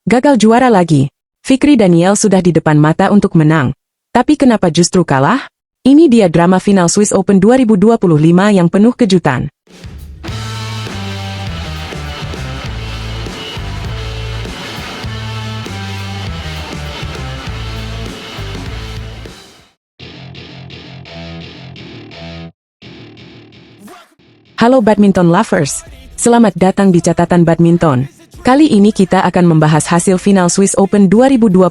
Gagal juara lagi. Fikri Daniel sudah di depan mata untuk menang. Tapi kenapa justru kalah? Ini dia drama final Swiss Open 2025 yang penuh kejutan. Halo badminton lovers, selamat datang di catatan badminton. Kali ini kita akan membahas hasil final Swiss Open 2025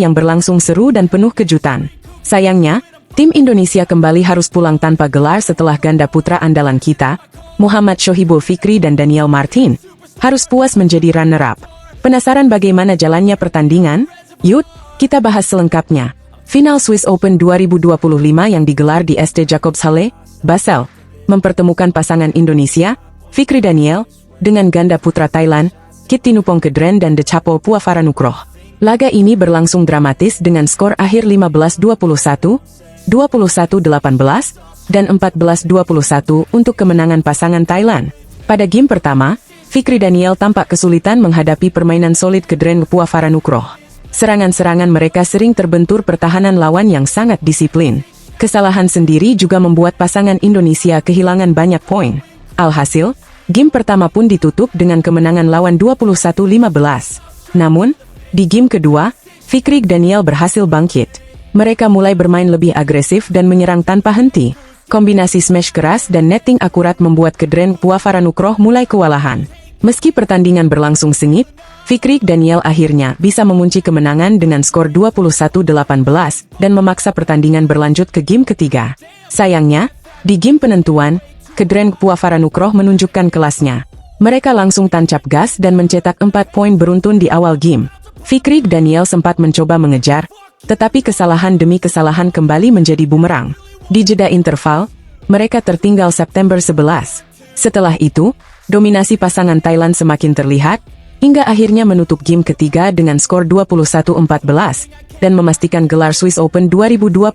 yang berlangsung seru dan penuh kejutan. Sayangnya, tim Indonesia kembali harus pulang tanpa gelar setelah ganda putra andalan kita, Muhammad Shohibul Fikri dan Daniel Martin, harus puas menjadi runner-up. Penasaran bagaimana jalannya pertandingan? Yuk, kita bahas selengkapnya. Final Swiss Open 2025 yang digelar di ST Jakobshalle, Basel, mempertemukan pasangan Indonesia, Fikri Daniel, dengan ganda putra Thailand, Kittinupong Kedren dan Decapol Puavaranukroh. Laga ini berlangsung dramatis dengan skor akhir 15-21, 21-18, dan 14-21 untuk kemenangan pasangan Thailand. Pada game pertama, Fikri Daniel tampak kesulitan menghadapi permainan solid Kedren Puavaranukroh. Serangan-serangan mereka sering terbentur pertahanan lawan yang sangat disiplin. Kesalahan sendiri juga membuat pasangan Indonesia kehilangan banyak poin. Alhasil, game pertama pun ditutup dengan kemenangan lawan 21-15. Namun, di game kedua, Fikri Daniel berhasil bangkit. Mereka mulai bermain lebih agresif dan menyerang tanpa henti. Kombinasi smash keras dan netting akurat membuat Kedren Puavaranukroh mulai kewalahan. Meski pertandingan berlangsung sengit, Fikri Daniel akhirnya bisa mengunci kemenangan dengan skor 21-18 dan memaksa pertandingan berlanjut ke game ketiga. Sayangnya, di game penentuan, Kedren Puavaranukroh menunjukkan kelasnya. Mereka langsung tancap gas dan mencetak 4 poin beruntun di awal game. Fikri Daniel sempat mencoba mengejar, tetapi kesalahan demi kesalahan kembali menjadi bumerang. Di jeda interval, mereka tertinggal September 11. Setelah itu, dominasi pasangan Thailand semakin terlihat, hingga akhirnya menutup game ketiga dengan skor 21-14 dan memastikan gelar Swiss Open 2025.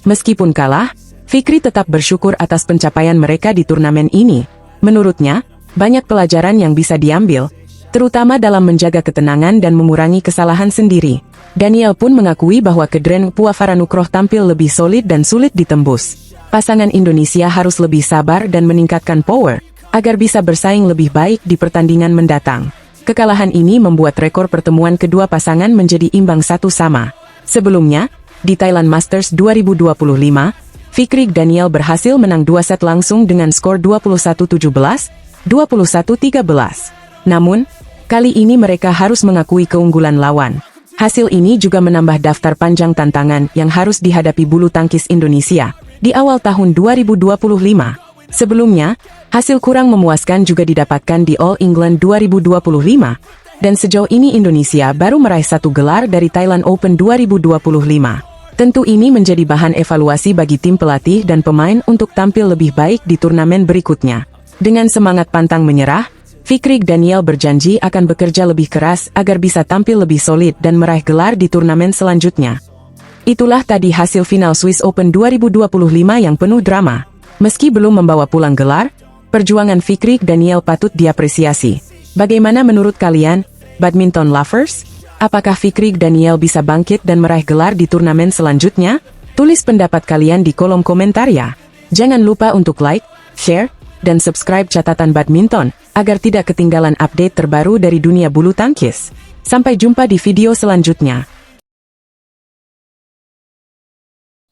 Meskipun kalah, Fikri tetap bersyukur atas pencapaian mereka di turnamen ini. Menurutnya, banyak pelajaran yang bisa diambil, terutama dalam menjaga ketenangan dan mengurangi kesalahan sendiri. Daniel pun mengakui bahwa Kedren Puavaranukroh tampil lebih solid dan sulit ditembus. Pasangan Indonesia harus lebih sabar dan meningkatkan power, agar bisa bersaing lebih baik di pertandingan mendatang. Kekalahan ini membuat rekor pertemuan kedua pasangan menjadi imbang 1-1. Sebelumnya, di Thailand Masters 2025, Fikri Daniel berhasil menang 2 set langsung dengan skor 21-17, 21-13. Namun, kali ini mereka harus mengakui keunggulan lawan. Hasil ini juga menambah daftar panjang tantangan yang harus dihadapi bulu tangkis Indonesia di awal tahun 2025. Sebelumnya, hasil kurang memuaskan juga didapatkan di All England 2025, dan sejauh ini Indonesia baru meraih 1 gelar dari Thailand Open 2025. Tentu ini menjadi bahan evaluasi bagi tim pelatih dan pemain untuk tampil lebih baik di turnamen berikutnya. Dengan semangat pantang menyerah, Fikri Daniel berjanji akan bekerja lebih keras agar bisa tampil lebih solid dan meraih gelar di turnamen selanjutnya. Itulah tadi hasil final Swiss Open 2025 yang penuh drama. Meski belum membawa pulang gelar, perjuangan Fikri Daniel patut diapresiasi. Bagaimana menurut kalian, badminton lovers? Apakah Fikri Daniel bisa bangkit dan meraih gelar di turnamen selanjutnya? Tulis pendapat kalian di kolom komentar ya. Jangan lupa untuk like, share, dan subscribe catatan badminton, agar tidak ketinggalan update terbaru dari dunia bulu tangkis. Sampai jumpa di video selanjutnya.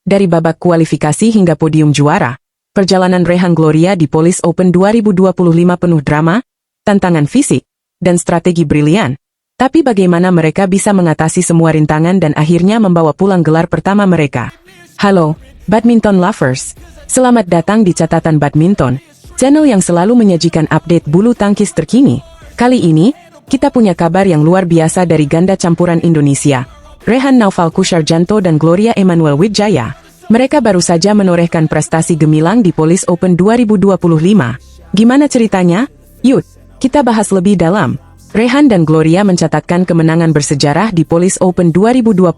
Dari babak kualifikasi hingga podium juara, perjalanan Rehan Gloria di Polish Open 2025 penuh drama, tantangan fisik, dan strategi brilian. Tapi bagaimana mereka bisa mengatasi semua rintangan dan akhirnya membawa pulang gelar pertama mereka? Halo, badminton lovers. Selamat datang di catatan badminton, channel yang selalu menyajikan update bulu tangkis terkini. Kali ini, kita punya kabar yang luar biasa dari ganda campuran Indonesia, Rehan Naufal Kusarjanto dan Gloria Emanuel Wijaya. Mereka baru saja menorehkan prestasi gemilang di Polish Open 2025. Gimana ceritanya? Yuk, kita bahas lebih dalam. Rehan dan Gloria mencatatkan kemenangan bersejarah di Polish Open 2025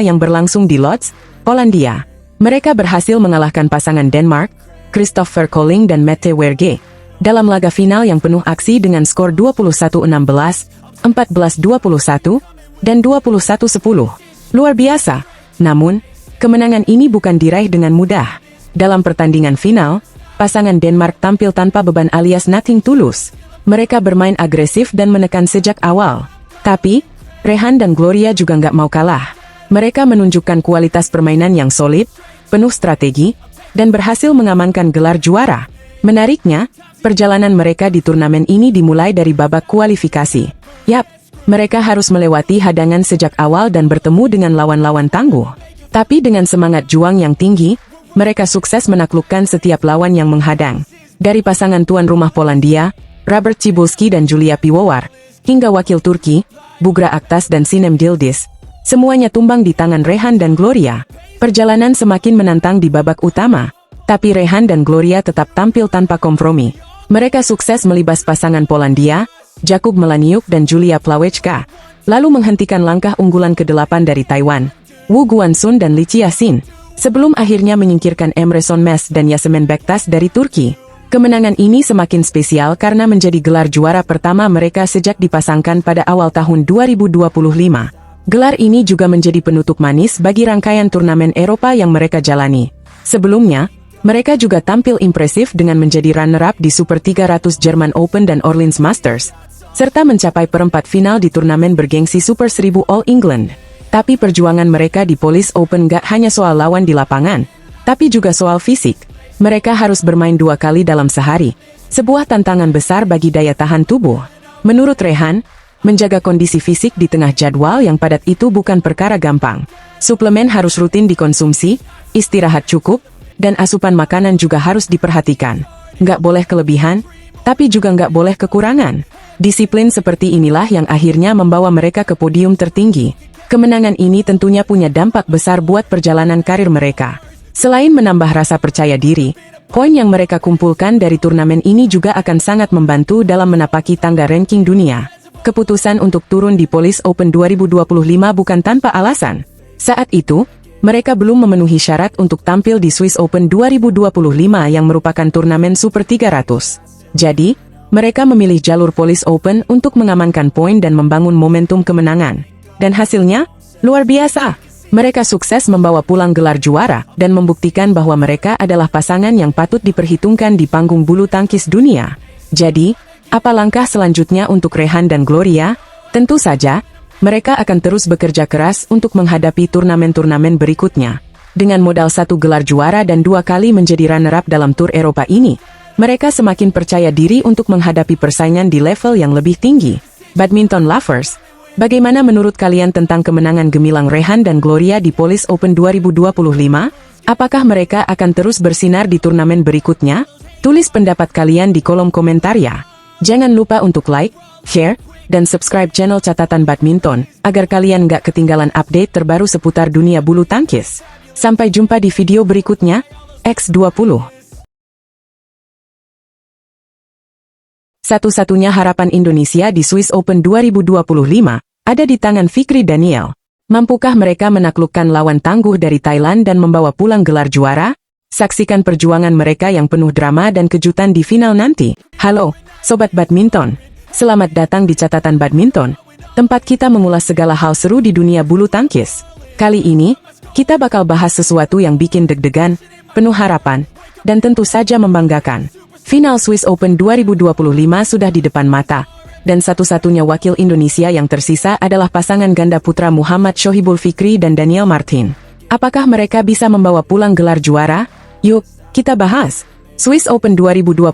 yang berlangsung di Lodz, Polandia. Mereka berhasil mengalahkan pasangan Denmark, Christopher Koling dan Mette Werge, dalam laga final yang penuh aksi dengan skor 21-16, 14-21, dan 21-10. Luar biasa. Namun, kemenangan ini bukan diraih dengan mudah. Dalam pertandingan final, pasangan Denmark tampil tanpa beban alias nothing tulus. Mereka bermain agresif dan menekan sejak awal. Tapi, Rehan dan Gloria juga nggak mau kalah. Mereka menunjukkan kualitas permainan yang solid, penuh strategi, dan berhasil mengamankan gelar juara. Menariknya, perjalanan mereka di turnamen ini dimulai dari babak kualifikasi. Yap, mereka harus melewati hadangan sejak awal dan bertemu dengan lawan-lawan tangguh. Tapi dengan semangat juang yang tinggi, mereka sukses menaklukkan setiap lawan yang menghadang. Dari pasangan tuan rumah Polandia, Robert Cibulski dan Julia Pivovar, hingga wakil Turki, Bugra Aktas dan Sinem Yildiz, semuanya tumbang di tangan Rehan dan Gloria. Perjalanan semakin menantang di babak utama, tapi Rehan dan Gloria tetap tampil tanpa kompromi. Mereka sukses melibas pasangan Polandia, Jakub Melaniuk dan Julia Plawecka, lalu menghentikan langkah unggulan ke-8 dari Taiwan, Wu Guansun dan Li Chia-sin, sebelum akhirnya menyingkirkan Emre Sonmez dan Yasemen Bektas dari Turki. Kemenangan ini semakin spesial karena menjadi gelar juara pertama mereka sejak dipasangkan pada awal tahun 2025. Gelar ini juga menjadi penutup manis bagi rangkaian turnamen Eropa yang mereka jalani. Sebelumnya, mereka juga tampil impresif dengan menjadi runner-up di Super 300 German Open dan Orleans Masters, serta mencapai perempat final di turnamen bergengsi Super 1000 All England. Tapi perjuangan mereka di Polish Open gak hanya soal lawan di lapangan, tapi juga soal fisik. Mereka harus bermain 2 kali dalam sehari, sebuah tantangan besar bagi daya tahan tubuh. Menurut Rehan, menjaga kondisi fisik di tengah jadwal yang padat itu bukan perkara gampang. Suplemen harus rutin dikonsumsi, istirahat cukup, dan asupan makanan juga harus diperhatikan. Nggak boleh kelebihan, tapi juga nggak boleh kekurangan. Disiplin seperti inilah yang akhirnya membawa mereka ke podium tertinggi. Kemenangan ini tentunya punya dampak besar buat perjalanan karir mereka. Selain menambah rasa percaya diri, poin yang mereka kumpulkan dari turnamen ini juga akan sangat membantu dalam menapaki tangga ranking dunia. Keputusan untuk turun di Polish Open 2025 bukan tanpa alasan. Saat itu, mereka belum memenuhi syarat untuk tampil di Swiss Open 2025 yang merupakan turnamen Super 300. Jadi, mereka memilih jalur Polish Open untuk mengamankan poin dan membangun momentum kemenangan. Dan hasilnya, luar biasa. Mereka sukses membawa pulang gelar juara dan membuktikan bahwa mereka adalah pasangan yang patut diperhitungkan di panggung bulu tangkis dunia. Jadi, apa langkah selanjutnya untuk Rehan dan Gloria? Tentu saja, mereka akan terus bekerja keras untuk menghadapi turnamen-turnamen berikutnya. Dengan modal 1 gelar juara dan 2 kali menjadi runner-up dalam Tour Eropa ini, mereka semakin percaya diri untuk menghadapi persaingan di level yang lebih tinggi. Badminton lovers, bagaimana menurut kalian tentang kemenangan gemilang Rehan dan Gloria di Polish Open 2025? Apakah mereka akan terus bersinar di turnamen berikutnya? Tulis pendapat kalian di kolom komentar ya. Jangan lupa untuk like, share, dan subscribe channel Catatan Badminton, agar kalian gak ketinggalan update terbaru seputar dunia bulu tangkis. Sampai jumpa di video berikutnya, X20. Satu-satunya harapan Indonesia di Swiss Open 2025 ada di tangan Fikri Daniel. Mampukah mereka menaklukkan lawan tangguh dari Thailand dan membawa pulang gelar juara? Saksikan perjuangan mereka yang penuh drama dan kejutan di final nanti. Halo, Sobat Badminton. Selamat datang di Catatan Badminton, tempat kita mengulas segala hal seru di dunia bulu tangkis. Kali ini, kita bakal bahas sesuatu yang bikin deg-degan, penuh harapan, dan tentu saja membanggakan. Final Swiss Open 2025 sudah di depan mata, dan satu-satunya wakil Indonesia yang tersisa adalah pasangan ganda putra Muhammad Shohibul Fikri dan Daniel Martin. Apakah mereka bisa membawa pulang gelar juara? Yuk, kita bahas. Swiss Open 2025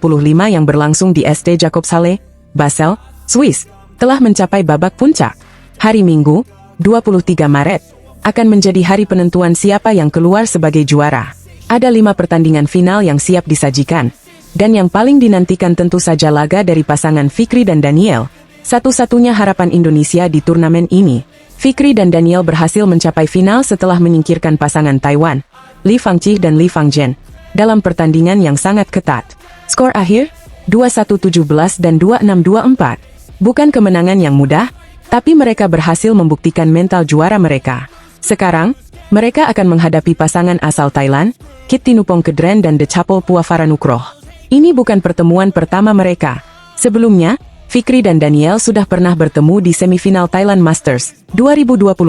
yang berlangsung di St. Jakobshalle, Basel, Swiss, telah mencapai babak puncak. Hari Minggu, 23 Maret, akan menjadi hari penentuan siapa yang keluar sebagai juara. Ada 5 pertandingan final yang siap disajikan. Dan yang paling dinantikan tentu saja laga dari pasangan Fikri dan Daniel, satu-satunya harapan Indonesia di turnamen ini. Fikri dan Daniel berhasil mencapai final setelah menyingkirkan pasangan Taiwan, Li Fangqi dan Li Fangzhen, dalam pertandingan yang sangat ketat. Skor akhir, 21-17 dan 26-24. Bukan kemenangan yang mudah, tapi mereka berhasil membuktikan mental juara mereka. Sekarang, mereka akan menghadapi pasangan asal Thailand, Kit Tinupong Kedren dan Decapol Puavaranukroh. Ini bukan pertemuan pertama mereka. Sebelumnya, Fikri dan Daniel sudah pernah bertemu di semifinal Thailand Masters 2025.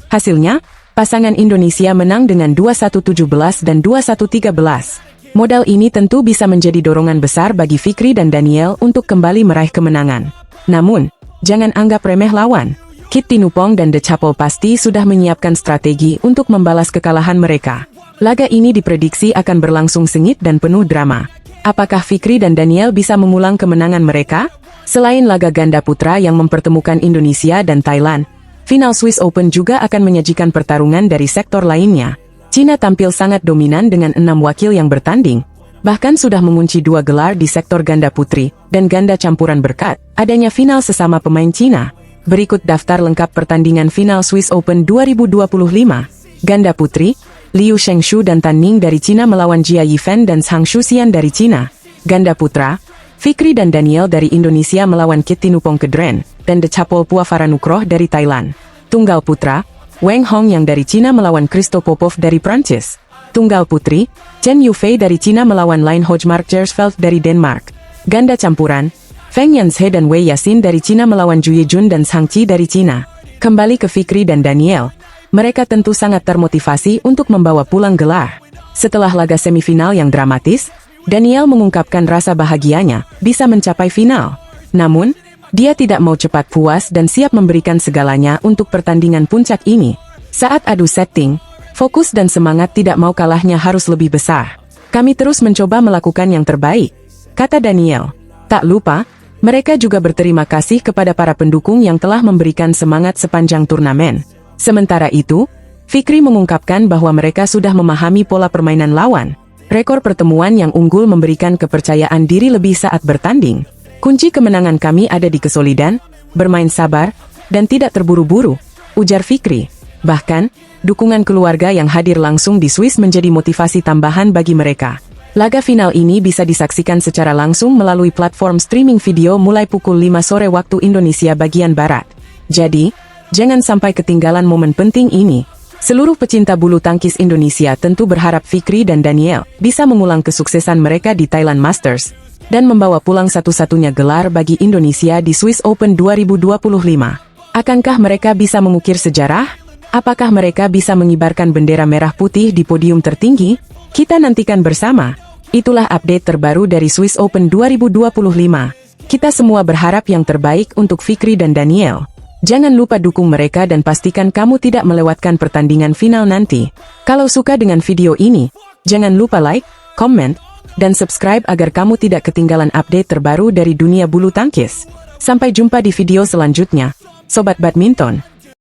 Hasilnya, pasangan Indonesia menang dengan 21-17 dan 21-13. Modal ini tentu bisa menjadi dorongan besar bagi Fikri dan Daniel untuk kembali meraih kemenangan. Namun, jangan anggap remeh lawan. Kit Tinupong dan The Chapel pasti sudah menyiapkan strategi untuk membalas kekalahan mereka. Laga ini diprediksi akan berlangsung sengit dan penuh drama. Apakah Fikri dan Daniel bisa mengulang kemenangan mereka? Selain laga ganda putra yang mempertemukan Indonesia dan Thailand, final Swiss Open juga akan menyajikan pertarungan dari sektor lainnya. Cina tampil sangat dominan dengan 6 wakil yang bertanding, bahkan sudah mengunci 2 gelar di sektor ganda putri dan ganda campuran berkat adanya final sesama pemain Cina. Berikut daftar lengkap pertandingan final Swiss Open 2025. Ganda putri, Liu Shengshu dan Tan Ning dari Cina melawan Jia Yifan dan Zhang Shuxian dari Cina. Ganda putra, Fikri dan Daniel dari Indonesia melawan Kit Tinupong Kedren dan The Chapel Puavaranukroh dari Thailand. Tunggal putra, Wang Hong yang dari Cina melawan Christo Popov dari Prancis. Tunggal putri, Chen Yufei dari Cina melawan Line Hojmark Gersfeld dari Denmark. Ganda campuran, Feng Yanzhe dan Wei Yasin dari Cina melawan Ju Yejun dan Zhang Qi dari Cina. Kembali ke Fikri dan Daniel, mereka tentu sangat termotivasi untuk membawa pulang gelar. Setelah laga semifinal yang dramatis, Daniel mengungkapkan rasa bahagianya bisa mencapai final. Namun, dia tidak mau cepat puas dan siap memberikan segalanya untuk pertandingan puncak ini. Saat adu setting, fokus dan semangat tidak mau kalahnya harus lebih besar. Kami terus mencoba melakukan yang terbaik, kata Daniel. Tak lupa, mereka juga berterima kasih kepada para pendukung yang telah memberikan semangat sepanjang turnamen. Sementara itu, Fikri mengungkapkan bahwa mereka sudah memahami pola permainan lawan. Rekor pertemuan yang unggul memberikan kepercayaan diri lebih saat bertanding. Kunci kemenangan kami ada di kesolidan, bermain sabar, dan tidak terburu-buru, ujar Fikri. Bahkan, dukungan keluarga yang hadir langsung di Swiss menjadi motivasi tambahan bagi mereka. Laga final ini bisa disaksikan secara langsung melalui platform streaming video mulai pukul 5 sore waktu Indonesia bagian Barat. Jadi, jangan sampai ketinggalan momen penting ini. Seluruh pecinta bulu tangkis Indonesia tentu berharap Fikri dan Daniel bisa mengulang kesuksesan mereka di Thailand Masters dan membawa pulang satu-satunya gelar bagi Indonesia di Swiss Open 2025. Akankah mereka bisa mengukir sejarah? Apakah mereka bisa mengibarkan bendera merah putih di podium tertinggi? Kita nantikan bersama. Itulah update terbaru dari Swiss Open 2025. Kita semua berharap yang terbaik untuk Fikri dan Daniel. Jangan lupa dukung mereka dan pastikan kamu tidak melewatkan pertandingan final nanti. Kalau suka dengan video ini, jangan lupa like, comment, dan subscribe agar kamu tidak ketinggalan update terbaru dari dunia bulu tangkis. Sampai jumpa di video selanjutnya, Sobat Badminton.